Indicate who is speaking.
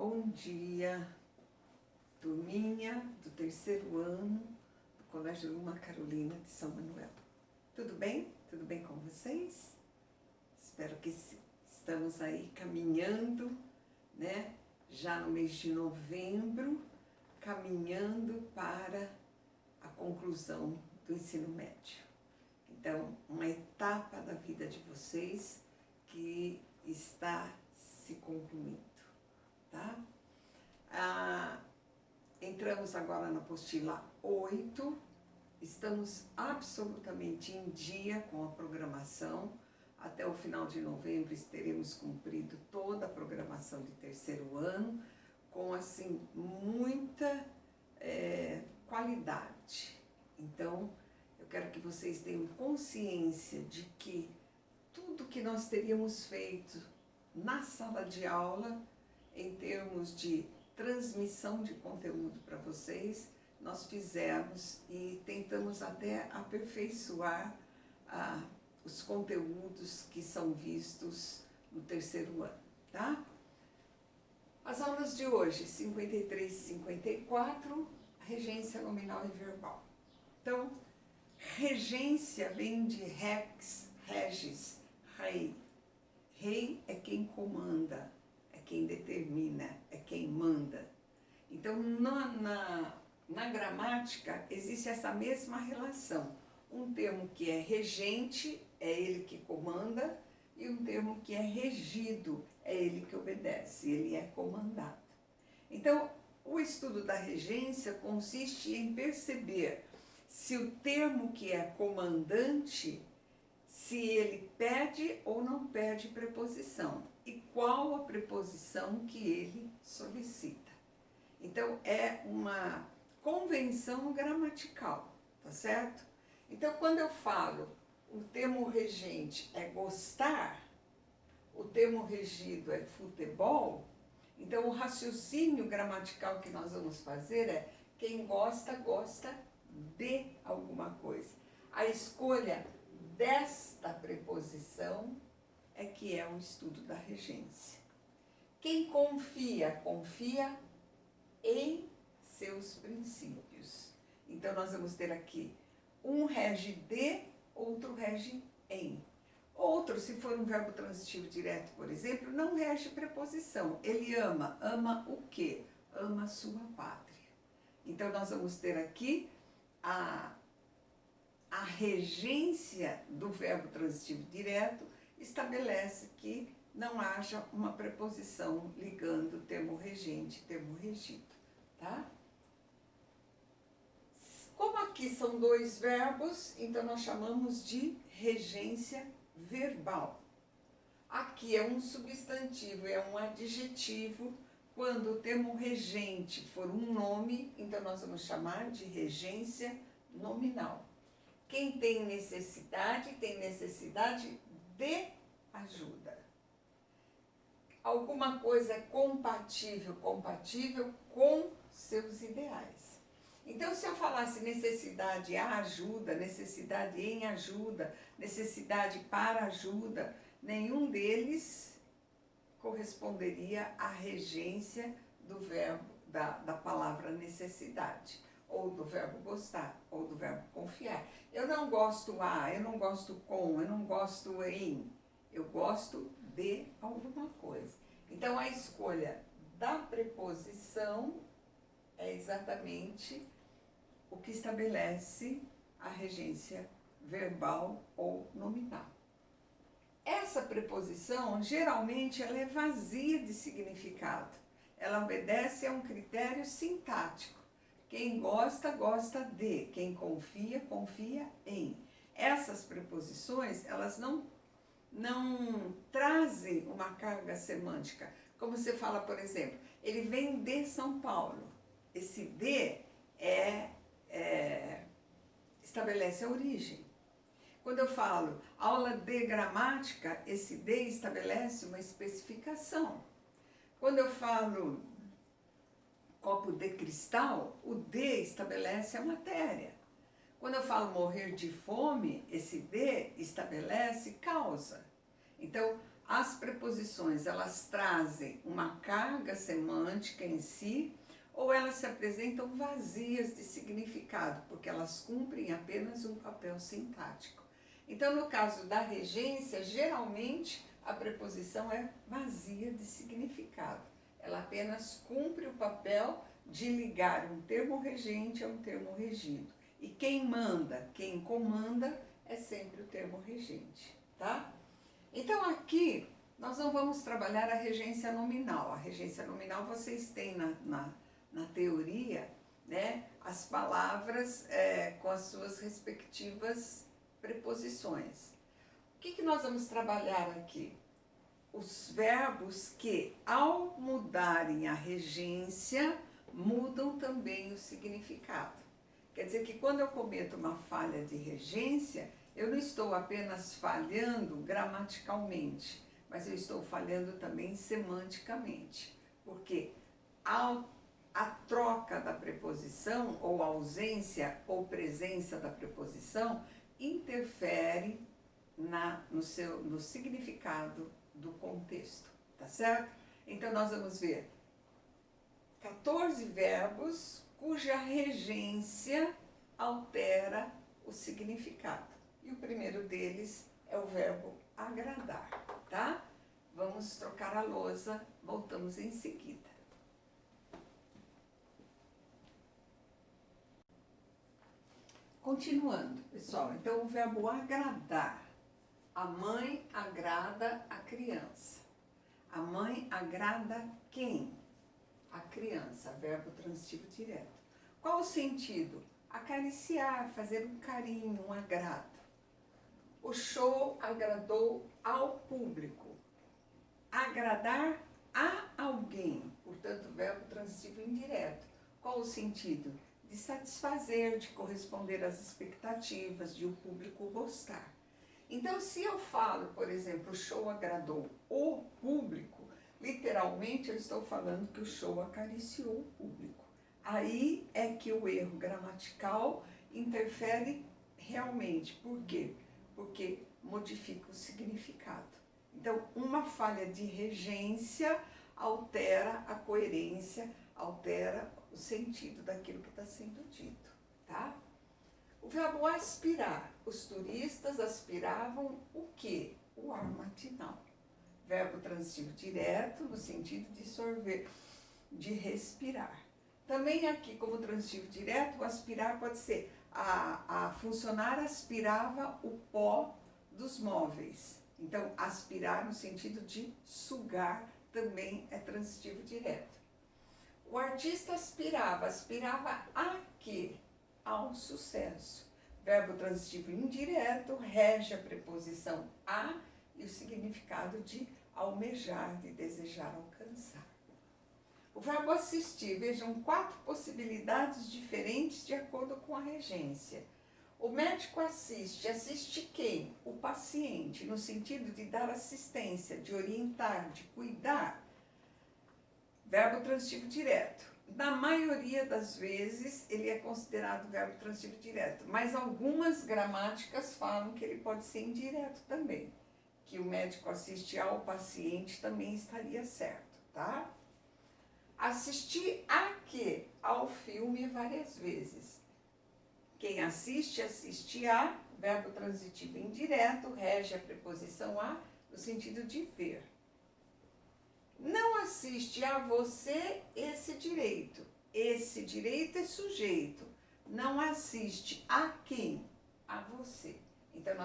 Speaker 1: Bom dia, turminha do terceiro ano do Colégio Luma Carolina de São Manuel. Tudo bem? Tudo bem com vocês? Espero que estamos aí caminhando, né? Já no mês de novembro, caminhando para a conclusão do ensino médio. Então, uma etapa da vida de vocês que está se concluindo, tá? Entramos agora na apostila 8, estamos absolutamente em dia com a programação. Até o final de novembro teremos cumprido toda a programação de terceiro ano, com assim muita qualidade. Então, eu quero que vocês tenham consciência de que tudo que nós teríamos feito na sala de aula, em termos de transmissão de conteúdo para vocês, nós fizemos e tentamos até aperfeiçoar os conteúdos que são vistos no terceiro ano, tá? As aulas de hoje, 53 e 54, regência nominal e verbal. Então, regência vem de rex, regis, rei. Rei é quem comanda, é quem determina, é quem manda. Então, na gramática, existe essa mesma relação. Um termo que é regente, é ele que comanda, e um termo que é regido, é ele que obedece, ele é comandado. Então, o estudo da regência consiste em perceber se o termo que é comandante, se ele pede ou não pede preposição e qual a preposição que ele solicita. Então, é uma convenção gramatical, tá certo? Então, quando eu falo o termo regente é gostar, o termo regido é futebol, então o raciocínio gramatical que nós vamos fazer é quem gosta, gosta de alguma coisa. A escolha desta preposição é que é o estudo da regência. Quem confia, confia em seus princípios. Então, nós vamos ter aqui um rege de, outro rege em. Outro, se for um verbo transitivo direto, por exemplo, não rege preposição. Ele ama. Ama o quê? Ama sua pátria. Então, nós vamos ter aqui a regência do verbo transitivo direto estabelece que não haja uma preposição ligando termo regente e termo regido, tá? Como aqui são dois verbos, então nós chamamos de regência verbal. Aqui é um substantivo, é um adjetivo. Quando o termo regente for um nome, então nós vamos chamar de regência nominal. Quem tem necessidade de ajuda. Alguma coisa é compatível com seus ideais. Então, se eu falasse necessidade a ajuda, necessidade em ajuda, necessidade para ajuda, nenhum deles corresponderia à regência do verbo, da palavra necessidade, ou do verbo gostar, ou do verbo confiar. Eu não gosto eu não gosto com, eu não gosto em, eu gosto de alguma coisa. Então, a escolha da preposição é exatamente o que estabelece a regência verbal ou nominal. Essa preposição, geralmente, ela é vazia de significado. Ela obedece a um critério sintático. Quem gosta, gosta de. Quem confia, confia em. Essas preposições, elas não trazem uma carga semântica. Como você fala, por exemplo, ele vem de São Paulo. Esse de estabelece a origem. Quando eu falo aula de gramática, esse de estabelece uma especificação. Quando eu falo copo de cristal, o de estabelece a matéria. Quando eu falo morrer de fome, esse de estabelece causa. Então, as preposições, elas trazem uma carga semântica em si, ou elas se apresentam vazias de significado, porque elas cumprem apenas um papel sintático. Então, no caso da regência, geralmente a preposição é vazia de significado. Ela apenas cumpre o papel de ligar um termo regente a um termo regido. E quem manda, quem comanda, é sempre o termo regente, tá? Então, aqui nós não vamos trabalhar a regência nominal. A regência nominal vocês têm na teoria, né, as palavras com as suas respectivas preposições. O que nós vamos trabalhar aqui? Os verbos que, ao mudarem a regência, mudam também o significado. Quer dizer que quando eu cometo uma falha de regência, eu não estou apenas falhando gramaticalmente, mas eu estou falhando também semanticamente. Porque a troca da preposição, ou ausência ou presença da preposição, interfere no significado do contexto, tá certo? Então, nós vamos ver 14 verbos cuja regência altera o significado. E o primeiro deles é o verbo agradar, tá? Vamos trocar a lousa, voltamos em seguida. Continuando, pessoal, então o verbo agradar. A mãe agrada a criança. A mãe agrada quem? A criança, verbo transitivo direto. Qual o sentido? Acariciar, fazer um carinho, um agrado. O show agradou ao público. Agradar a alguém, portanto, verbo transitivo indireto. Qual o sentido? De satisfazer, de corresponder às expectativas, de o público gostar. Então, se eu falo, por exemplo, o show agradou o público, literalmente eu estou falando que o show acariciou o público. Aí é que o erro gramatical interfere realmente. Por quê? Porque modifica o significado. Então, uma falha de regência altera a coerência, altera o sentido daquilo que está sendo dito, tá? O verbo aspirar. Os turistas aspiravam o quê? O ar matinal. Verbo transitivo direto, no sentido de sorver, de respirar. Também aqui, como transitivo direto, o aspirar pode ser a funcionária aspirava o pó dos móveis. Então, aspirar no sentido de sugar também é transitivo direto. O artista aspirava a quê? Ao sucesso. Verbo transitivo indireto rege a preposição a e o significado de almejar, de desejar alcançar. O verbo assistir, vejam 4 possibilidades diferentes de acordo com a regência. O médico assiste quem? O paciente, no sentido de dar assistência, de orientar, de cuidar. Verbo transitivo direto. Na maioria das vezes, ele é considerado verbo transitivo direto, mas algumas gramáticas falam que ele pode ser indireto também, que o médico assiste ao paciente também estaria certo, tá? Assistir a quê? Ao filme várias vezes. Quem assiste a, verbo transitivo indireto, rege a preposição a, no sentido de ver. Não assiste a você esse direito. Esse direito é sujeito. Não assiste a quem? A você. Então, nós